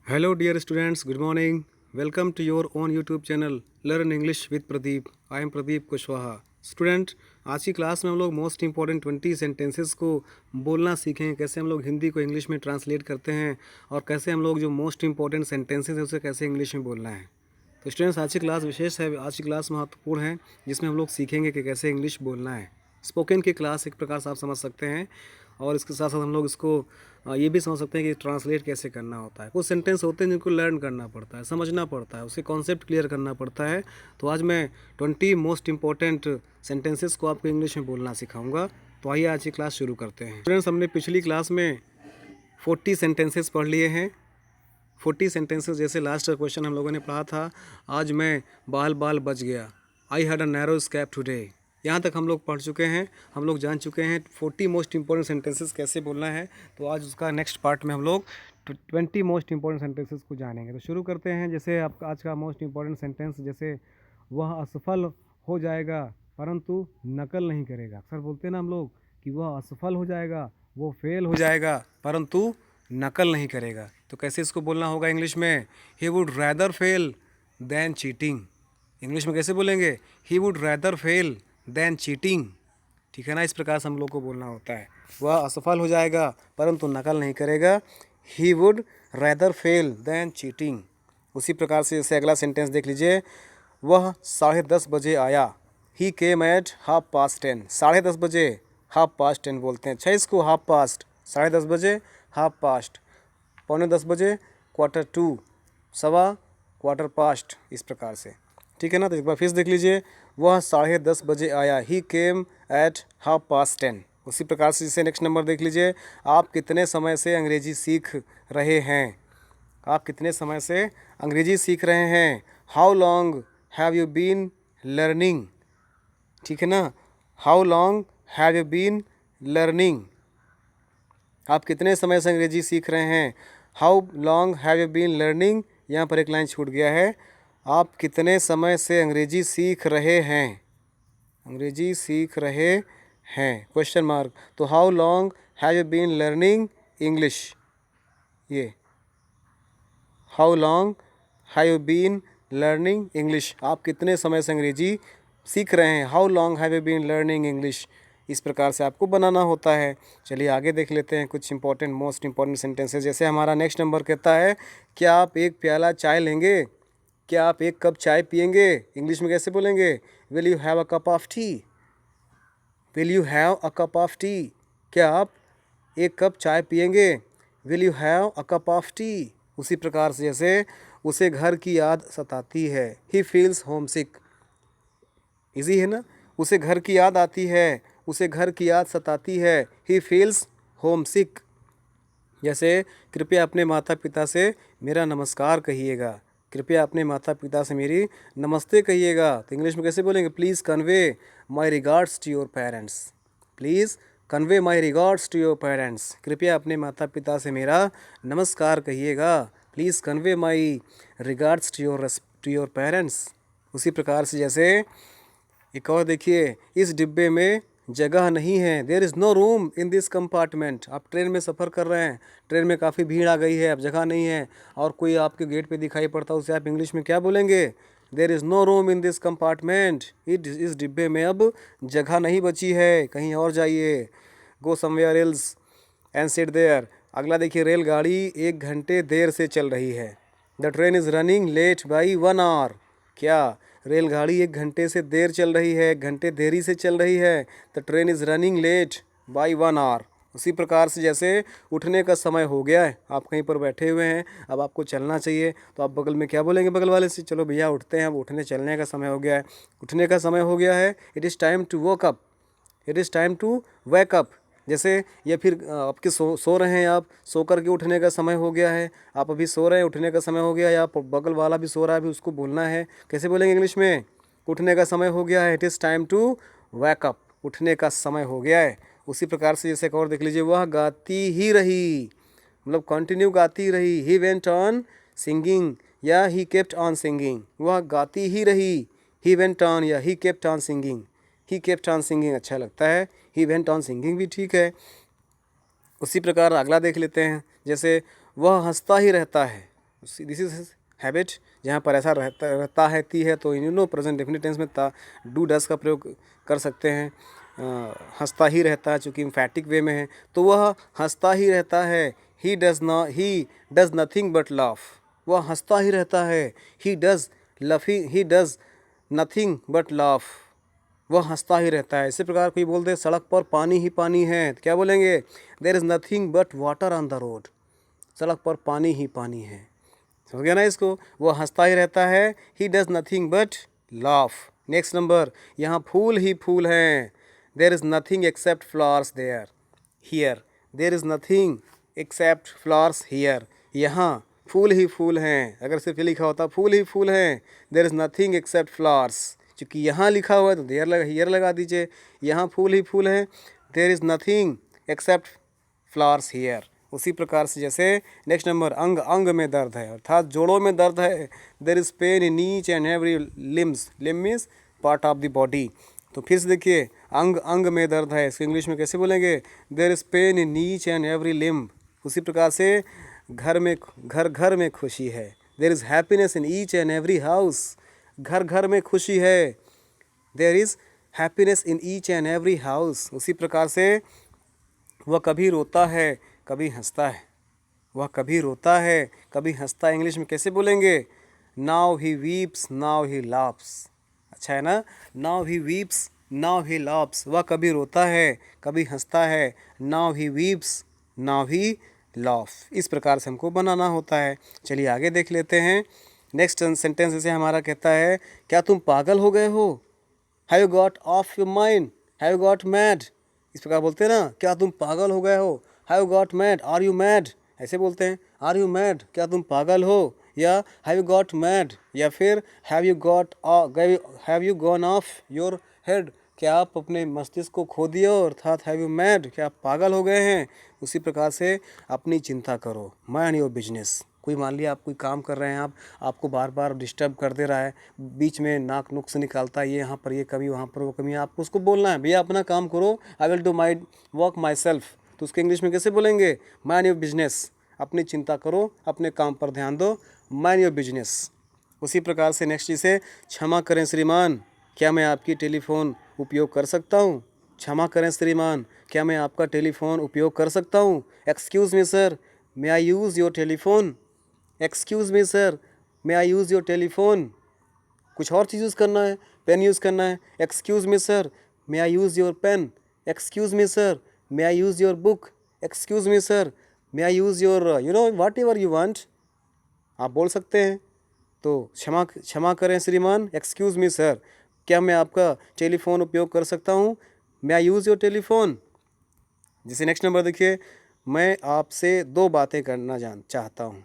Hello dear students, good morning. Welcome to your own YouTube channel Learn English with Pradeep. I am Pradeep Kushwaha. Student, आज की class में हम लोग most important 20 sentences को बोलना सीखेंगे, कैसे हम लोग हिंदी को इंग्लिश में ट्रांसलेट करते हैं और कैसे हम लोग जो मोस्ट इंपॉर्टेंट सेंटेंसेस है उसे कैसे इंग्लिश में बोलना है। तो स्टूडेंट्स, आज की क्लास विशेष है, आज की क्लास महत्वपूर्ण है, जिसमें हम लोग सीखेंगे कि कैसे इंग्लिश बोलना है। स्पोकन की क्लास एक प्रकार से आप समझ सकते हैं और इसके साथ साथ हम लोग इसको ये भी समझ सकते हैं कि ट्रांसलेट कैसे करना होता है। कुछ सेंटेंस होते हैं जिनको लर्न करना पड़ता है, समझना पड़ता है, उसके कॉन्सेप्ट क्लियर करना पड़ता है। तो आज मैं 20 मोस्ट इंपॉर्टेंट सेंटेंसेस को आपको इंग्लिश में बोलना सिखाऊंगा। तो आइए आज की क्लास शुरू करते हैं। स्टूडेंट्स, हमने पिछली क्लास में 40 सेंटेंसेस पढ़ लिए हैं। 40 सेंटेंसेस जैसे लास्ट क्वेश्चन हम लोगों ने पढ़ा था, आज मैं बाल बाल बच गया, I had a narrow escape today. यहाँ तक हम लोग पढ़ चुके हैं, हम लोग जान चुके हैं 40 मोस्ट इंपॉर्टेंट सेंटेंसेस कैसे बोलना है। तो आज उसका नेक्स्ट पार्ट में हम लोग 20 मोस्ट इंपॉर्टेंट सेंटेंसेस को जानेंगे। तो शुरू करते हैं। जैसे आप आज का मोस्ट इंपॉर्टेंट सेंटेंस, जैसे वह असफल हो जाएगा परंतु नकल नहीं करेगा। अक्सर बोलते हैं ना हम लोग कि वह असफल हो जाएगा, वो फेल हो जाएगा परंतु नकल नहीं करेगा। तो कैसे इसको बोलना होगा इंग्लिश में? He would rather fail than cheating. English में कैसे बोलेंगे? He would rather fail than cheating. ठीक है ना, इस प्रकार से हम लोग को बोलना होता है। वह असफल हो जाएगा परंतु नकल नहीं करेगा। He would rather fail than cheating. उसी प्रकार से जैसे अगला सेंटेंस देख लीजिए, वह 10:30 बजे आया। ही केम एट 10:30। 10:30 बजे, 10:30 बोलते हैं। 6 इसको 10:30, 10:30 बजे 10:30, 9:45 बजे 1/4, 1/4, 1/4, इस प्रकार से। ठीक है ना। तो एक बार फिर देख लीजिए, वह 10:30 बजे आया। ही केम एट 10:30। उसी प्रकार से जैसे नेक्स्ट नंबर देख लीजिए, आप कितने समय से अंग्रेजी सीख रहे हैं? आप कितने समय से अंग्रेजी सीख रहे हैं? How long have you been learning? ठीक है ना, how long have you been learning? आप कितने समय से अंग्रेजी सीख रहे हैं? How long have you been learning. यहाँ पर एक लाइन छूट गया है, आप कितने समय से अंग्रेजी सीख रहे हैं? अंग्रेजी सीख रहे हैं, क्वेश्चन मार्क। तो how long have you been learning English. ये how long have you been learning English, आप कितने समय से अंग्रेजी सीख रहे हैं? How long have you been learning English. इस प्रकार से आपको बनाना होता है। चलिए आगे देख लेते हैं कुछ इंपॉर्टेंट मोस्ट इंपॉर्टेंट सेंटेंसेस। जैसे हमारा नेक्स्ट नंबर कहता है, क्या आप एक प्याला चाय लेंगे? क्या आप एक कप चाय पियेंगे? इंग्लिश में कैसे बोलेंगे? Will you have a cup of T. Will you have a cup of T. क्या आप एक कप चाय पियेंगे? Will you have a cup of T. उसी प्रकार से जैसे उसे घर की याद सताती है। He feels home sick. Easy है ना, उसे घर की याद आती है, उसे घर की याद सताती है। ही फील्स होम सिक। जैसे कृपया अपने माता पिता से मेरा नमस्कार कहिएगा। कृपया अपने माता पिता से मेरी नमस्ते कहिएगा। तो इंग्लिश में कैसे बोलेंगे? Please convey my regards to your parents. Please convey my regards to your parents. कृपया अपने माता पिता से मेरा नमस्कार कहिएगा। Please convey my regards to your parents. उसी प्रकार से जैसे एक और देखिए, इस डिब्बे में जगह नहीं है। There is no room in this compartment. आप ट्रेन में सफ़र कर रहे हैं, ट्रेन में काफ़ी भीड़ आ गई है, अब जगह नहीं है और कोई आपके गेट पे दिखाई पड़ता है, उसे आप इंग्लिश में क्या बोलेंगे? There is no room in this compartment. इस डिब्बे में अब जगह नहीं बची है, कहीं और जाइए। Go somewhere else and sit there. अगला देखिए, रेलगाड़ी 1 घंटे देर से चल रही है। The train is running late by 1 hour. क्या रेलगाड़ी 1 घंटे से देर चल रही है, 1 घंटे देरी से चल रही है। The train is running late by 1 hour. उसी प्रकार से जैसे उठने का समय हो गया है, आप कहीं पर बैठे हुए हैं, अब आपको चलना चाहिए, तो आप बगल में क्या बोलेंगे? बगल वाले से, चलो भैया उठते हैं, अब उठने चलने का समय हो गया है, उठने का समय हो गया है। It is time to woke up. It is time to wake up. जैसे या फिर आपके सो रहे हैं, आप सो कर के उठने का समय हो गया है, आप अभी सो रहे हैं, उठने का समय हो गया है, या बगल वाला भी सो रहा है, अभी उसको बोलना है। कैसे बोलेंगे इंग्लिश में? उठने का समय हो गया है। It is time to wake up. उठने का समय हो गया है। उसी प्रकार से जैसे एक और देख लीजिए, वह गाती ही रही, मतलब कंटिन्यू गाती रही। ही वेंट ऑन सिंगिंग या ही केप्ट ऑन सिंगिंग। वह गाती ही रही। ही वेंट ऑन या he kept on singing. He kept on singing अच्छा लगता है, ही वेंट ऑन सिंगिंग भी ठीक है। उसी प्रकार अगला देख लेते हैं, जैसे वह हंसता ही रहता है। This is habit. जहाँ पर ऐसा रहता है ती है तो प्रेजेंट डेफिनेट टेंस में ता डू डस का प्रयोग कर सकते हैं। हंसता ही रहता है, चूँकि एम्फैटिक वे में है तो वह हंसता ही रहता है। He does nothing but laugh. वह हंसता ही रहता है। He does nothing but laugh. वह हंसता ही रहता है। इसी प्रकार कोई बोल दे सड़क पर पानी ही पानी है, तो क्या बोलेंगे? There is nothing but water on the road. सड़क पर पानी ही पानी है। समझ गया ना इसको? वह हंसता ही रहता है। He does nothing but laugh. Next number, यहाँ फूल ही फूल हैं। There is nothing except flowers there here. There is nothing except flowers here. यहाँ फूल ही फूल हैं। अगर सिर्फ ये लिखा होता फूल ही फूल हैं, there is nothing except flowers, क्योंकि यहाँ लिखा हुआ है तो हियर लगा दीजिए। यहाँ फूल ही फूल हैं, there is nothing except flowers here. उसी प्रकार से जैसे नेक्स्ट नंबर, अंग अंग में दर्द है, अर्थात जोड़ों में दर्द है। There is pain in each and every limbs. Limb means part of the body. तो फिर से देखिए, अंग अंग में दर्द है, इसको इंग्लिश में कैसे बोलेंगे? There is pain in each and every limb. उसी प्रकार से घर घर में खुशी है। There is happiness in each and every house. घर घर में खुशी है। There is happiness in each and every house. उसी प्रकार से वह कभी रोता है कभी हंसता है। वह कभी रोता है कभी हंसता है, इंग्लिश में कैसे बोलेंगे? Now he weeps now he laughs. अच्छा है ना? Now he weeps now he laughs. वह कभी रोता है कभी हंसता है। Now he weeps now he laugh. इस प्रकार से हमको बनाना होता है। चलिए आगे देख लेते हैं। नेक्स्ट सेंटेंस जैसे हमारा कहता है, क्या तुम पागल हो गए हो? Have you got off your mind? Have you got mad? इस प्रकार बोलते हैं ना, क्या तुम पागल हो गए हो? Have you got mad? Are you mad? ऐसे बोलते हैं, आर यू मैड? क्या तुम पागल हो? या हैव यू गॉट मैड? या फिर have you gone of your head? क्या आप अपने मस्तिष्क को खो दिए हो? अर्थात हैव यू मैड? क्या आप पागल हो गए हैं? उसी प्रकार से अपनी चिंता करो, माइंड योर बिजनेस। कोई मान लिया आप कोई काम कर रहे हैं, आपको बार बार डिस्टर्ब कर दे रहा है, बीच में नाक नुक्स निकालता है, ये यहाँ पर ये कमी वहाँ पर वो कमी, आपको उसको बोलना है, भैया अपना काम करो, I will do my work my self. तो उसके इंग्लिश में कैसे बोलेंगे? Mind your business. अपनी चिंता करो, अपने काम पर ध्यान दो, माइंड योर बिजनेस। उसी प्रकार से नेक्स्ट इसे, क्षमा करें श्रीमान, क्या मैं आपकी टेलीफोन उपयोग कर सकता हूँ? क्षमा करें श्रीमान, क्या मैं आपका टेलीफोन उपयोग कर सकता हूँ? Excuse me sir, may I use your telephone? Excuse me sir, may I use your telephone? कुछ और चीज़ यूज़ करना है, पेन यूज़ करना है। Excuse me sir, may I use your pen? Excuse me sir, may I use your book? Excuse me sir, may I use your whatever you want. आप बोल सकते हैं। तो क्षमा करें श्रीमान, एक्सक्यूज़ मी सर, क्या मैं आपका टेलीफोन उपयोग कर सकता हूँ? मे आई यूज़ योर टेलीफोन? जैसे नेक्स्ट नंबर देखिए, मैं आपसे दो बातें करना चाहता हूँ।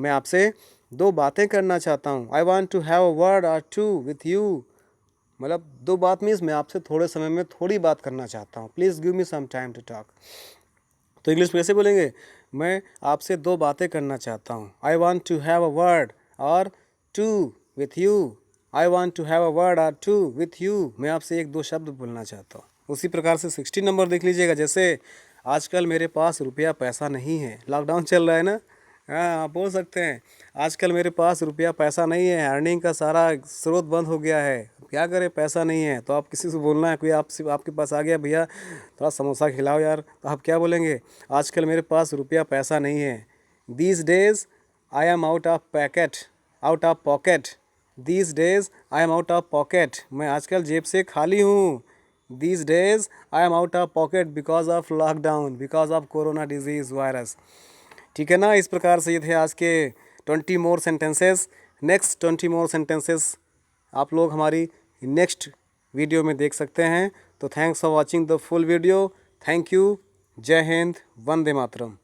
मैं आपसे दो बातें करना चाहता हूँ। I want to have a word or two with you. मतलब दो बात मीन्स मैं आपसे थोड़े समय में थोड़ी बात करना चाहता हूँ। Please give me some time to talk. तो इंग्लिश में कैसे बोलेंगे? मैं आपसे दो बातें करना चाहता हूँ। I want to have a word or two with you. I want to have a word or two with you. मैं आपसे एक दो शब्द बोलना चाहता हूँ। उसी प्रकार से 16 नंबर देख लीजिएगा। जैसे आजकल मेरे पास रुपया पैसा नहीं है, लॉकडाउन चल रहा है ना। हाँ, आप बोल सकते हैं आजकल मेरे पास रुपया पैसा नहीं है, अर्निंग का सारा स्रोत बंद हो गया है, क्या करें, पैसा नहीं है। तो आप किसी से बोलना है, कोई आपके पास आ गया, भैया थोड़ा समोसा खिलाओ यार, तो आप क्या बोलेंगे? आजकल मेरे पास रुपया पैसा नहीं है। These days I am out of pocket. These days I am out of pocket. मैं आजकल जेब से खाली हूँ। These days I am out of pocket because of lockdown, because of corona disease virus. ठीक है ना? इस प्रकार से ये थे आज के 20 मोर सेंटेंसेस। नेक्स्ट 20 मोर सेंटेंसेस आप लोग हमारी नेक्स्ट वीडियो में देख सकते हैं। तो thanks for watching the full video. Thank you. जय हिंद, वंदे मातरम।